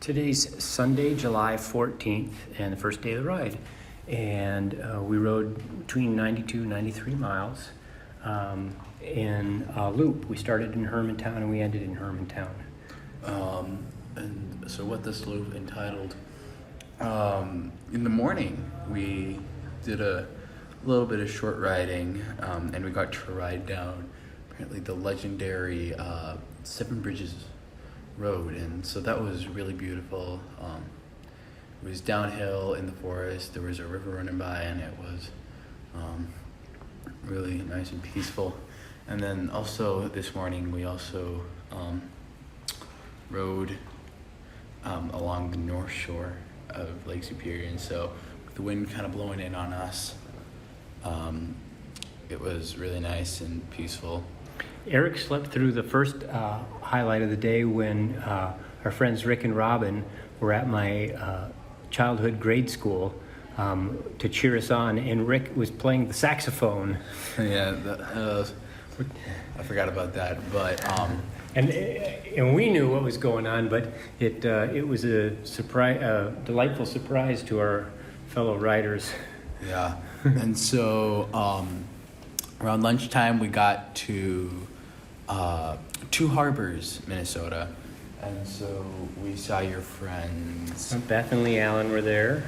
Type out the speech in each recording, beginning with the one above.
Today's Sunday, July 14th, and the first day of the ride. And we rode between 92 and 93 miles in a loop. We started in Hermantown and we ended in Hermantown. And so what this loop entitled, in the morning we did a little bit of short riding, and we got to ride down apparently the legendary Seven Bridges Road, and so that was really beautiful. It was downhill in the forest, there was a river running by, and it was really nice and peaceful. And then also this morning we also rode along the north shore of Lake Superior, and so with the wind kind of blowing in on us, it was really nice and peaceful. Erik slept through the first highlight of the day when our friends Rick and Robin were at my childhood grade school to cheer us on, and Rick was playing the saxophone. Yeah, I forgot about that, but and we knew what was going on, but it was a surprise, delightful surprise to our fellow riders. Yeah, and so around lunchtime we got to Two Harbors, Minnesota, and so we saw your friends. Beth and Lee Allen were there.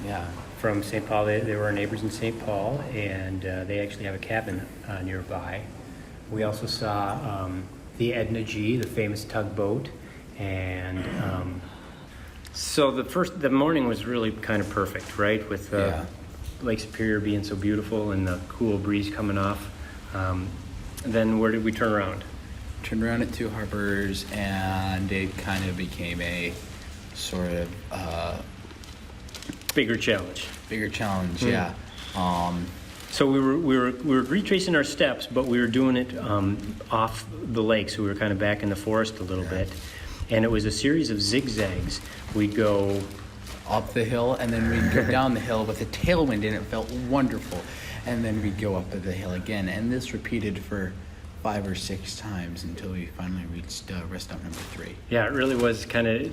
Yeah. From St. Paul. They were our neighbors in St. Paul, and they actually have a cabin nearby. We also saw the Edna G, the famous tugboat, and so the morning was really kind of perfect, right? With Lake Superior being so beautiful and the cool breeze coming off. Then where did we turn around? Turned around at Two Harbors, and it kind of became a sort of bigger challenge. Yeah. So we were retracing our steps, but we were doing it off the lake, so we were kind of back in the forest a little bit. And it was a series of zigzags. We'd go up the hill, and then we'd go down the hill with a tailwind, and it felt wonderful. And then we'd go up the hill again, and this repeated for 5 or 6 times until we finally reached rest stop number 3. Yeah, it really was kind of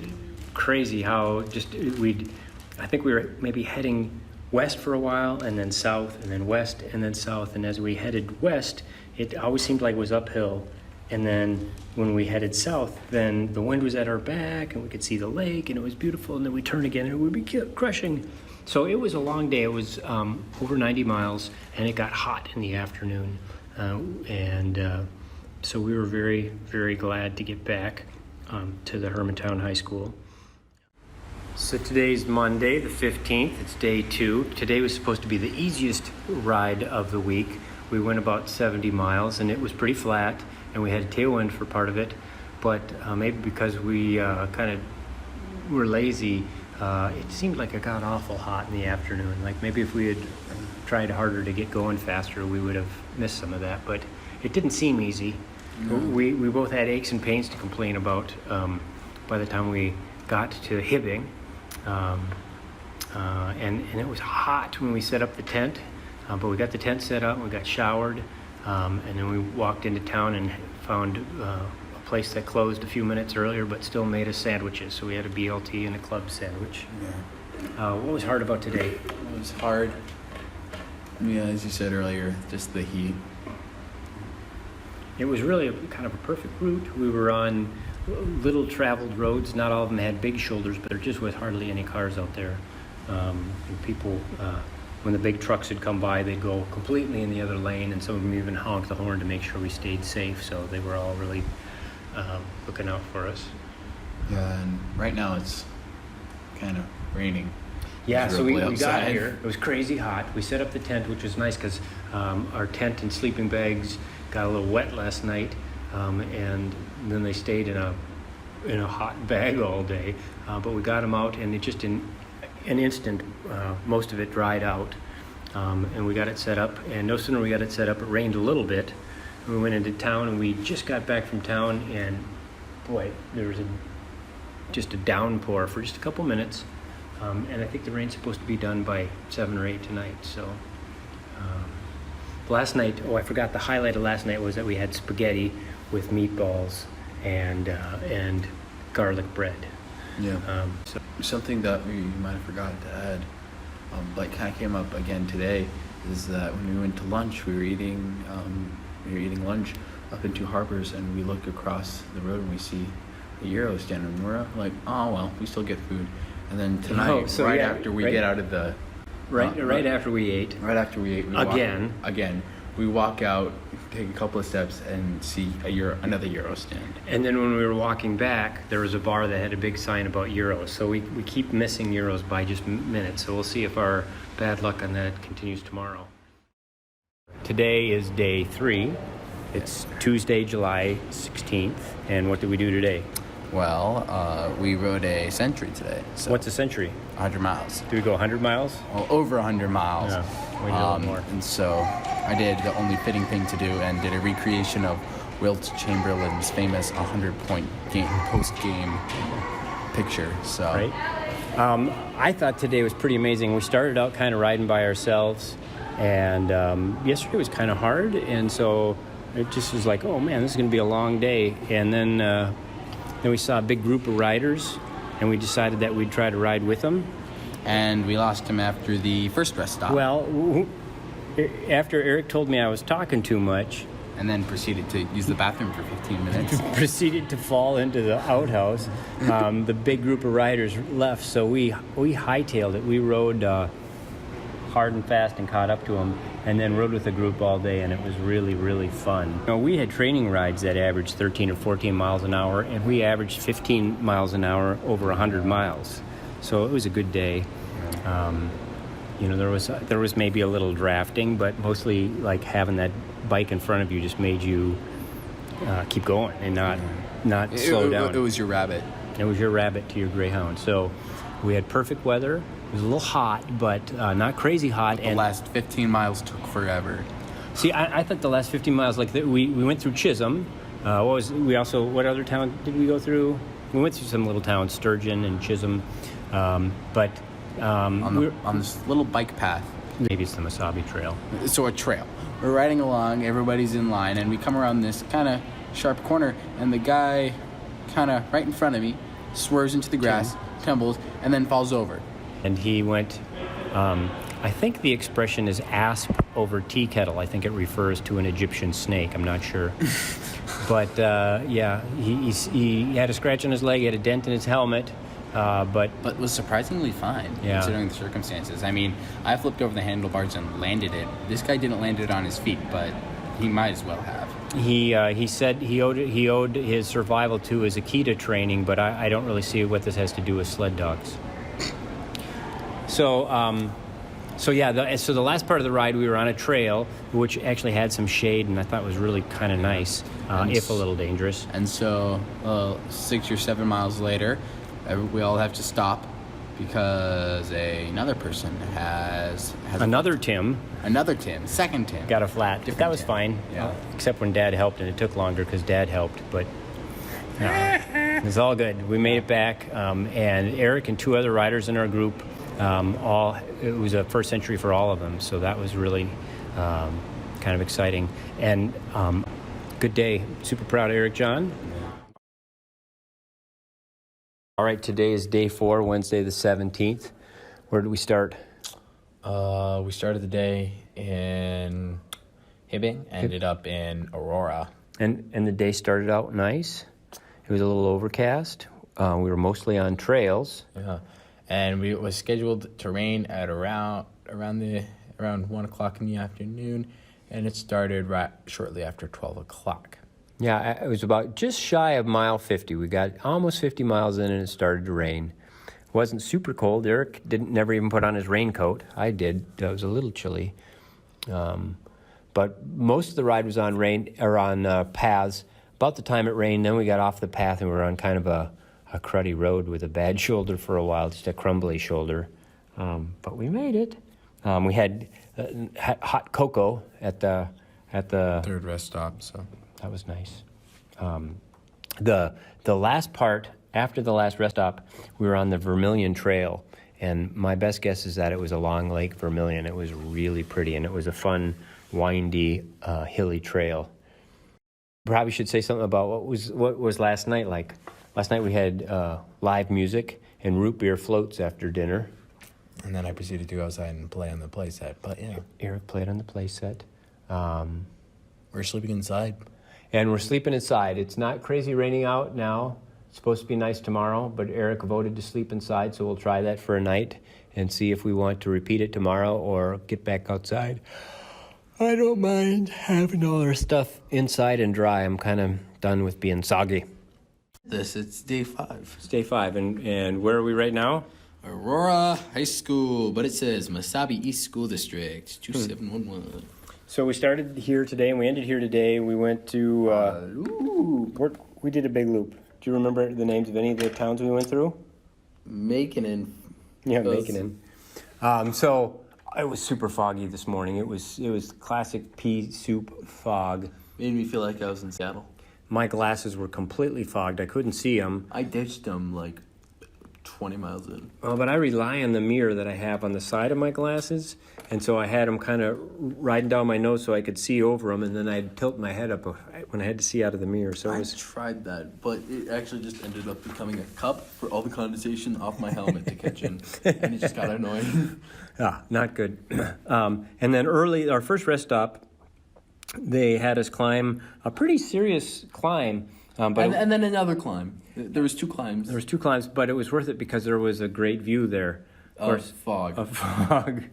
crazy how I think we were maybe heading west for a while, and then south, and then west, and then south. And as we headed west, it always seemed like it was uphill. And then when we headed south, then the wind was at our back, and we could see the lake, and it was beautiful. And then we turned again, and it would be crushing. So it was a long day. It was over 90 miles, and it got hot in the afternoon. So we were very, very glad to get back to the Hermantown High School. So today's Monday, the 15th. It's day 2. Today was supposed to be the easiest ride of the week. We went about 70 miles, and it was pretty flat, and we had a tailwind for part of it. But maybe because we kind of were lazy, it seemed like it got awful hot in the afternoon. Like maybe if we had tried harder to get going faster, we would have missed some of that. But it didn't seem easy. No. We both had aches and pains to complain about by the time we got to Hibbing. And it was hot when we set up the tent, but we got the tent set up, we got showered, and then we walked into town and found a place that closed a few minutes earlier but still made us sandwiches. So we had a BLT and a club sandwich. Yeah. What was hard about today? It was hard, as you said earlier, just the heat. It was really kind of a perfect route. We were on little traveled roads. Not all of them had big shoulders, but there just was hardly any cars out there. And people, when the big trucks would come by, they'd go completely in the other lane, and some of them even honked the horn to make sure we stayed safe. So they were all really looking out for us. Yeah, and right now it's kind of raining. Yeah, so we got here. It was crazy hot. We set up the tent, which was nice because our tent and sleeping bags got a little wet last night, and then they stayed in a hot bag all day. But we got them out, and it just in an instant, most of it dried out, and we got it set up. And no sooner we got it set up, it rained a little bit. We went into town, and we just got back from town, and boy, there was just a downpour for just a couple minutes. And I think the rain's supposed to be done by 7 or 8 tonight. So last night, I forgot the highlight of last night was that we had spaghetti with meatballs and garlic bread. Yeah. So Something that we might have forgotten to add, but kind of came up again today, is that when we went to lunch, we were eating lunch up in Two Harbors, and we look across the road and we see a Euro stand, and we're like, oh well, we still get food. And then tonight, after we get out of the right after we ate, we walk out, take a couple of steps, and see another Euro stand. and then when we were walking back, there was a bar that had a big sign about Euros. So we keep missing Euros by just minutes. So we'll see if our bad luck on that continues tomorrow. Today is day 3. It's Tuesday, July 16th. And what did we do today? Well, we rode a century today. So What's a century? 100 miles. Do we go 100 miles? Well, over 100 miles. Yeah, we did a little more. And so I did the only fitting thing to do and did a recreation of Wilt Chamberlain's famous 100-point post-game picture. So. Right. I thought today was pretty amazing. We started out kind of riding by ourselves, and yesterday was kind of hard, and so it just was like, oh man, this is going to be a long day. And then we saw a big group of riders, and we decided that we'd try to ride with them. And we lost him after the first rest stop. Well, after Erik told me I was talking too much, and then proceeded to use the bathroom for 15 minutes. proceeded to fall into the outhouse. The big group of riders left, so we hightailed it. We rode hard and fast and caught up to them, and then rode with the group all day, and it was really, really fun. We had training rides that averaged 13 or 14 miles an hour, and we averaged 15 miles an hour over 100 miles. So it was a good day. There was maybe a little drafting, but mostly like having that bike in front of you just made you keep going and not slow down. It was your rabbit. It was your rabbit to your greyhound. So we had perfect weather. It was a little hot, but not crazy hot. The last 15 miles took forever. See, I thought the last 15 miles, we went through Chisholm. What other town did we go through? We went through some little towns, Sturgeon and Chisholm. On this little bike path. Maybe it's the Masabi Trail. So a trail. We're riding along, everybody's in line, and we come around this kind of sharp corner, and the guy kind of right in front of me swerves into the grass, tumbles, and then falls over. And he went, I think the expression is asp over tea kettle. I think it refers to an Egyptian snake. I'm not sure. But he had a scratch on his leg, he had a dent in his helmet. But was surprisingly fine, considering the circumstances. I mean, I flipped over the handlebars and landed it. This guy didn't land it on his feet, but he might as well have. He said he owed his survival to his Akita training, but I don't really see what this has to do with sled dogs. So the last part of the ride, we were on a trail, which actually had some shade, and I thought was really kind of nice, if a little dangerous. And so 6 or 7 miles later, we all have to stop because another person has another Tim, second Tim got a flat. That was fine, except when Dad helped, and it took longer because Dad helped. But it's all good. We made it back, and Erik and 2 other riders in our group. It was a first century for all of them, so that was really kind of exciting and good day. Super proud of Erik John. All right, today is day 4, Wednesday the 17th. Where did we start? We started the day in Hibbing, ended up in Aurora. And the day started out nice. It was a little overcast. We were mostly on trails. Yeah, and it was scheduled to rain at around 1 o'clock in the afternoon, and it started shortly after 12 o'clock. Yeah, it was about just shy of mile 50. We got almost 50 miles in, and it started to rain. It wasn't super cold. Erik never even put on his raincoat. I did. It was a little chilly. But most of the ride was on paths. About the time it rained, then we got off the path, and we were on kind of a cruddy road with a bad shoulder for a while, just a crumbly shoulder. But we made it. We had hot cocoa at the third rest stop, so that was nice. The last part, after the last rest stop, we were on the Vermilion Trail, and my best guess is that it was along Lake Vermilion. It was really pretty, and it was a fun, windy, hilly trail. Probably should say something about what was last night like. Last night we had live music and root beer floats after dinner. And then I proceeded to go outside and play on the play set. But yeah, Erik played on the play set. we're sleeping inside. And we're sleeping inside. It's not crazy raining out now. It's supposed to be nice tomorrow, but Erik voted to sleep inside, so we'll try that for a night and see if we want to repeat it tomorrow or get back outside. I don't mind having all our stuff inside and dry. I'm kind of done with being soggy. It's day 5. It's day 5, and where are we right now? Aurora High School, but it says Masabi East School District, 2711. So we started here today and we ended here today. We went to, we did a big loop. Do you remember the names of any of the towns we went through? Macon. Yeah, Macon. So it was super foggy this morning. It was classic pea soup fog. Made me feel like I was in Seattle. My glasses were completely fogged. I couldn't see them. I ditched them like 20 miles in. Well, but I rely on the mirror that I have on the side of my glasses, and so I had them kind of riding down my nose so I could see over them, and then I'd tilt my head up when I had to see out of the mirror. So I tried that, but it actually just ended up becoming a cup for all the condensation off my helmet to catch in, and it just got annoying. Not good. And then early, our first rest stop, they had us climb a pretty serious climb. And then another climb. There was 2 climbs. There was 2 climbs, but it was worth it because there was a great view there. Of fog. Of fog.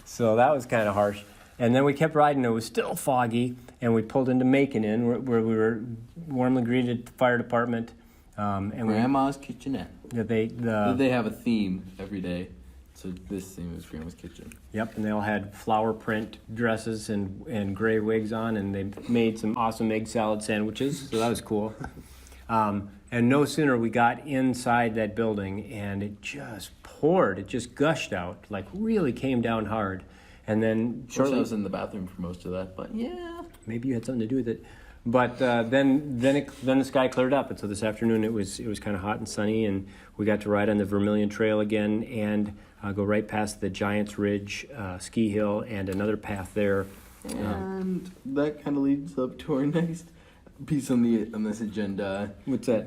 So that was kind of harsh. And then we kept riding. It was still foggy, and we pulled into Macon Inn, where we were warmly greeted at the fire department. And Grandma's Kitchenette. They have a theme every day. So this theme was Grandma's Kitchen. Yep, and they all had flower print dresses and gray wigs on, and they made some awesome egg salad sandwiches, so that was cool. And no sooner we got inside that building, and it just poured. It just gushed out, like really came down hard. And then shortly, I was in the bathroom for most of that, but yeah. Maybe you had something to do with it. But then the sky cleared up, and so this afternoon it was kind of hot and sunny, and we got to ride on the Vermilion Trail again and go right past the Giants Ridge ski hill and another path there. And that kind of leads up to our next piece on this agenda. What's that?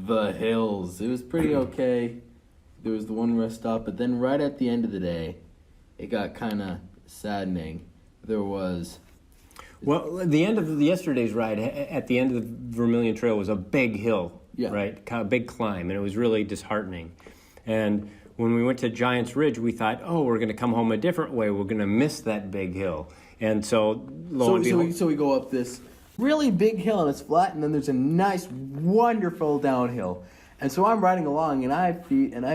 The hills. It was pretty okay. There was the one rest stop, but then right at the end of the day, it got kind of saddening. There was... Well, the end of yesterday's ride, at the end of the Vermilion Trail, was a big hill, right? Kind of big climb, and it was really disheartening. And when we went to Giants Ridge, we thought, we're going to come home a different way. We're going to miss that big hill. And so, so we go up this really big hill, and it's flat, and then there's a nice, wonderful downhill. And so I'm riding along, and I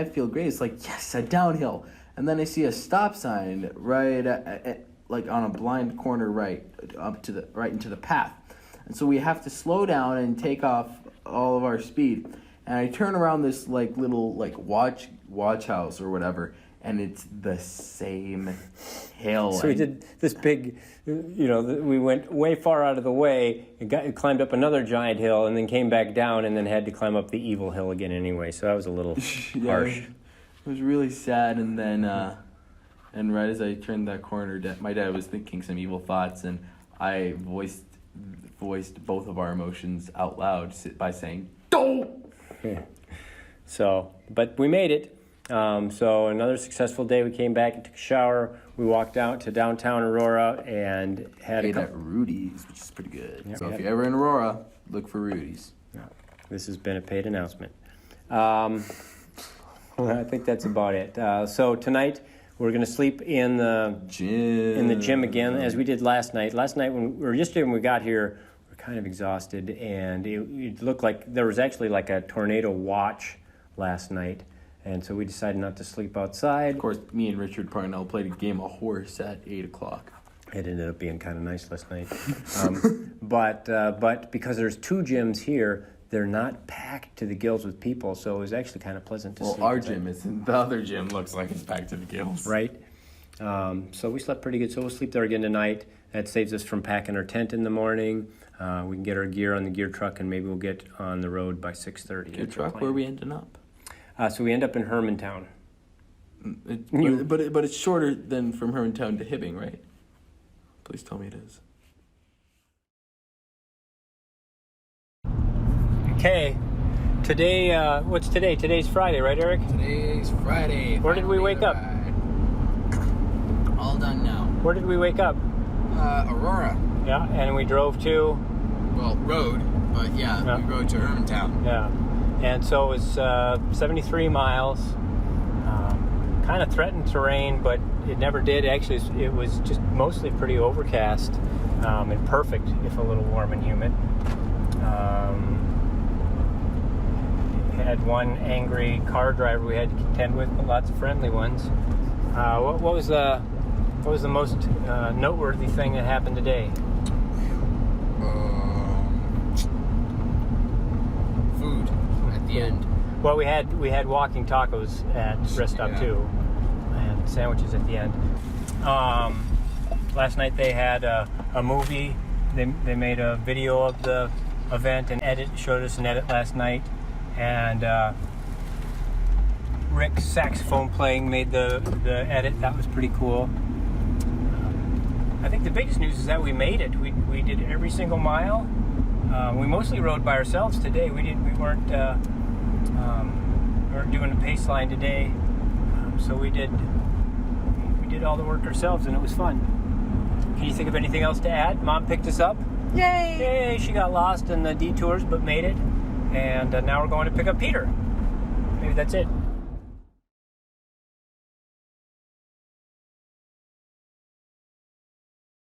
feel great. It's like, yes, a downhill. And then I see a stop sign right like on a blind corner right into the path. And so we have to slow down and take off all of our speed. And I turn around this like little like watch house or whatever, and it's the same hill. So we did this big, we went way far out of the way, climbed up another giant hill, and then came back down, and then had to climb up the evil hill again anyway. So that was a little harsh. It was really sad, and then and right as I turned that corner, my dad was thinking some evil thoughts, and I voiced both of our emotions out loud by saying, "Don't!" So, but we made it. So another successful day. We came back and took a shower. We walked out to downtown Aurora and had ate at Rudy's, which is pretty good. Yeah, so if you're ever in Aurora, look for Rudy's. Yeah. This has been a paid announcement. I think that's about it. So tonight we're going to sleep in the gym again, as we did last night. Yesterday when we got here, we were kind of exhausted, and it looked like there was actually like a tornado watch last night, and so we decided not to sleep outside. Of course, me and Richard Parnell played a game of horse at 8 o'clock. It ended up being kind of nice last night. But because there's 2 gyms here, they're not packed to the gills with people, so it was actually kind of pleasant to sleep. Well, our gym isn't. The other gym looks like it's packed to the gills. Right. So we slept pretty good, so we'll sleep there again tonight. That saves us from packing our tent in the morning. We can get our gear on the gear truck, and maybe we'll get on the road by 6:30. Gear truck? Where are we ending up? So we end up in Hermantown. But it's shorter than from Hermantown to Hibbing, right? Please tell me it is. Okay, Today, what's today? Today's Friday, right, Erik? Today's Friday. Where did we wake up? All done now. Where did we wake up? Aurora. Yeah, and we drove to... Well, rode, but yeah, we rode to Hermantown. Yeah, and so it was 73 miles. Kind of threatened terrain, but it never did. Actually, it was just mostly pretty overcast and perfect, if a little warm and humid. Had one angry car driver we had to contend with, but lots of friendly ones. What was the most noteworthy thing that happened today? Food at the end. Well, we had walking tacos at Rest Stop 2, and sandwiches at the end. Last night they had a movie. They made a video of the event and showed us an edit last night. And Rick's saxophone playing made the edit. That was pretty cool. I think the biggest news is that we made it. We did every single mile. We mostly rode by ourselves today. We weren't doing a pace line today. So we did all the work ourselves, and it was fun. Can you think of anything else to add? Mom picked us up. Yay! Yay! She got lost in the detours, but made it. And now we're going to pick up Peter. Maybe that's it.